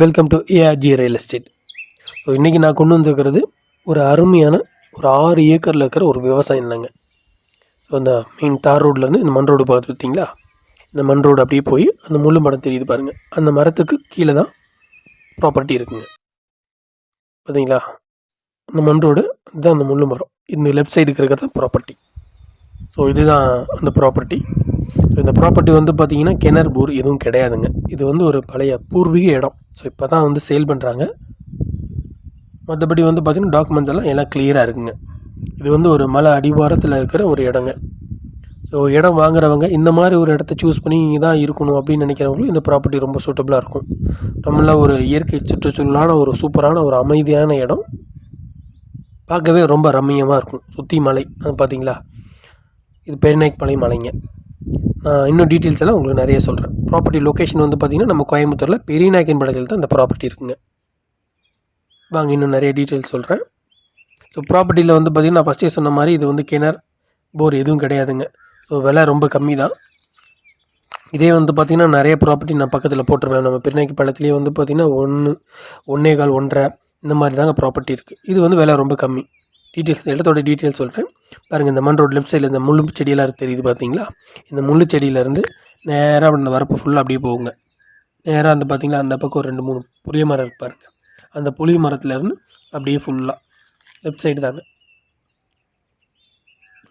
Welcome to ARG real estate. So இன்றைக்கி நான் கொண்டு வந்துருக்கிறது ஒரு அருமையான ஒரு 6 ஏக்கரில் இருக்கிற ஒரு விவசாயம் தாங்க. ஸோ அந்த மெயின் தார் ரோட்லேருந்து இந்த மண் ரோடு பார்த்து பார்த்தீங்களா, இந்த மண் ரோடு அப்படியே போய் அந்த முள்ளு மரம் தெரியுது பாருங்கள், அந்த மரத்துக்கு கீழே தான் ப்ராப்பர்ட்டி இருக்குங்க. பார்த்தீங்களா, அந்த மண் ரோடு இதுதான் அந்த முள்ளு மரம், இந்த லெஃப்ட் சைடுக்கு இருக்கிறது தான் ப்ராப்பர்ட்டி. ஸோ இதுதான் அந்த ப்ராப்பர்ட்டி. இந்த ப்ராப்பர்ட்டி வந்து பார்த்திங்கன்னா கிணறு போர் எதுவும் கிடையாதுங்க. இது வந்து ஒரு பழைய பூர்வீக இடம். ஸோ இப்போ தான் வந்து சேல் பண்ணுறாங்க. மற்றபடி வந்து பார்த்திங்கன்னா டாக்குமெண்ட்ஸ் எல்லாம் கிளியராக இருக்குங்க. இது வந்து ஒரு மலை அடிவாரத்தில் இருக்கிற ஒரு இடங்க. ஸோ இடம் வாங்குறவங்க இந்த மாதிரி ஒரு இடத்த சூஸ் பண்ணி இங்கே தான் இருக்கணும் அப்படின்னு நினைக்கிறவங்களும் இந்த ப்ராப்பர்ட்டி ரொம்ப சூட்டபுளாக இருக்கும். நம்மள ஒரு இயற்கை சுற்றுச்சூழலான ஒரு சூப்பரான ஒரு அமைதியான இடம், பார்க்கவே ரொம்ப ரம்மியமாக இருக்கும். சுற்றி மலை பார்த்தீங்களா, இது பெருநாயக்கன்பாளையம் மலைங்க. இன்னும் டீட்டெயில்ஸ் எல்லாம் உங்களுக்கு நிறைய சொல்கிறேன். ப்ராப்பர்ட்டி லொக்கேஷன் வந்து பார்த்திங்கன்னா நம்ம கோயம்புத்தூரில் பெரியநாயக்கன்பாளையத்தில் தான் இந்த ப்ராப்பர்ட்டி இருக்குங்க. வாங்க இன்னும் நிறைய டீட்டெயில்ஸ் சொல்கிறேன். ஸோ ப்ராப்பர்ட்டியில் வந்து பார்த்திங்கன்னா நான் ஃபஸ்ட்டே சொன்ன மாதிரி இது வந்து கிணறு போர் எதுவும் கிடையாதுங்க. ஸோ விலை ரொம்ப கம்மி தான். இதே வந்து பார்த்திங்கன்னா நிறைய ப்ராப்பர்ட்டி நான் பக்கத்தில் போட்டுருவேன். நம்ம பெரியநாயக்கன்பாளையத்துலேயே வந்து பார்த்திங்கன்னா 1, 1.25, 1.5 இந்த மாதிரி தாங்க ப்ராப்பர்ட்டி இருக்குது. இது வந்து விலை ரொம்ப கம்மி. இடத்தோட டீட்டெயில்ஸ் சொல்கிறேன் பாருங்கள். இந்த மண் ரோடு லெஃப்ட் சைடில் இந்த முள்ளு செடியெல்லாம் தெரியுது பார்த்தீங்களா, இந்த முள்ளு செடியிலேருந்து நேராக அந்த வரப்பு ஃபுல்லாக அப்படியே போகுங்க. நேராக அந்த பார்த்திங்களா அந்த பக்கம் ஒரு 2, 3 புளிய மரம் இருக்கு பாருங்கள். அந்த புளிய மரத்துலேருந்து அப்படியே ஃபுல்லாக லெஃப்ட் சைடு தாங்க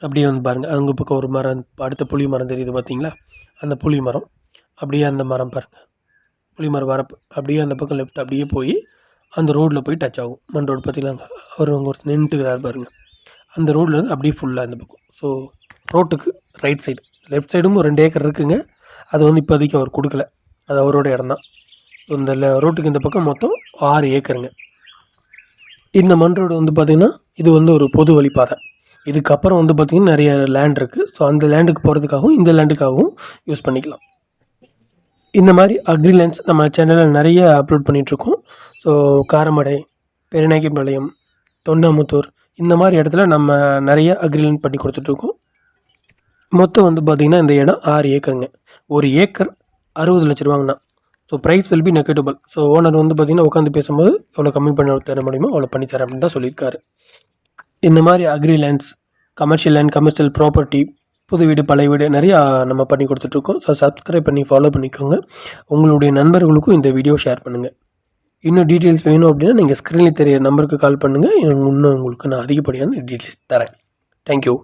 அப்படியே வந்து பாருங்கள். அங்கே பக்கம் ஒரு மரம், அடுத்த புளி மரம் தெரியுது பார்த்தீங்களா, அந்த புளி மரம் அப்படியே அந்த மரம் பாருங்கள், புளி மரம் வரப்பு அப்படியே அந்த பக்கம் லெஃப்ட் அப்படியே போய் அந்த ரோட்டில் போய் டச் ஆகும். மண் ரோடு பார்த்திங்களாங்க, அங்கே ஒருத்தர் நின்றுட்டுக்கிறார் பாருங்கள். அந்த ரோட்லேருந்து அப்படியே ஃபுல்லாக இந்த பக்கம். ஸோ ரோட்டுக்கு ரைட் சைடு, லெஃப்ட் சைடும் ஒரு 2 ஏக்கர் இருக்குங்க. அது வந்து இப்போதைக்கு அவர் கொடுக்கல, அது அவரோட இடம் தான். இந்த ரோட்டுக்கு இந்த பக்கம் மொத்தம் 6 ஏக்கருங்க. இந்த மண் ரோடு வந்து பார்த்திங்கன்னா இது வந்து ஒரு பொது வழிப்பாதை. இதுக்கப்புறம் வந்து பார்த்திங்கன்னா நிறைய லேண்ட் இருக்குது. ஸோ அந்த லேண்டுக்கு போகிறதுக்காகவும் இந்த லேண்டுக்காகவும் யூஸ் பண்ணிக்கலாம். இந்த மாதிரி அக்ரிலேண்ட்ஸ் நம்ம சேனலில் நிறைய அப்லோட் பண்ணிகிட்ருக்கோம். ஸோ காரமடை, பெரியநாயக்கன்பாளையம், தொண்டாமுத்தூர் இந்த மாதிரி இடத்துல நம்ம நிறைய அக்ரிலேண்ட் பண்ணி கொடுத்துட்ருக்கோம். மொத்தம் வந்து பார்த்திங்கன்னா இந்த இடம் 6 ஏக்கருங்க. ஒரு ஏக்கர் 60 லட்ச ரூபாங்கண்ணா. So price will be negative. So owner வந்து பார்த்திங்கன்னா உட்காந்து பேசும்போது எவ்வளோ கம்மி பண்ண தர முடியுமோ அவ்வளோ பண்ணி தரேன் அப்படின்னு தான் சொல்லியிருக்காரு. இந்த மாதிரி அக்ரிலேண்ட்ஸ், கமர்ஷியல் லேண்ட், கமர்ஷியல் ப்ராப்பர்ட்டி, புது வீடு, பழைய வீடு நிறையா நம்ம பண்ணி கொடுத்துட்ருக்கோம். ஸோ சப்ஸ்கிரைப் பண்ணி ஃபாலோ பண்ணிக்கோங்க. உங்களுடைய நண்பர்களுக்கும் இந்த வீடியோ ஷேர் பண்ணுங்கள். இன்னும் டீட்டெயில்ஸ் வேணும் அப்படின்னா நீங்கள் ஸ்க்ரீனில் தெரிய நம்பருக்கு கால் பண்ணுங்கள். இன்னும் உங்களுக்கு நான் அதிகப்படியான டீட்டெயில்ஸ் தரேன். தேங்க்யூ.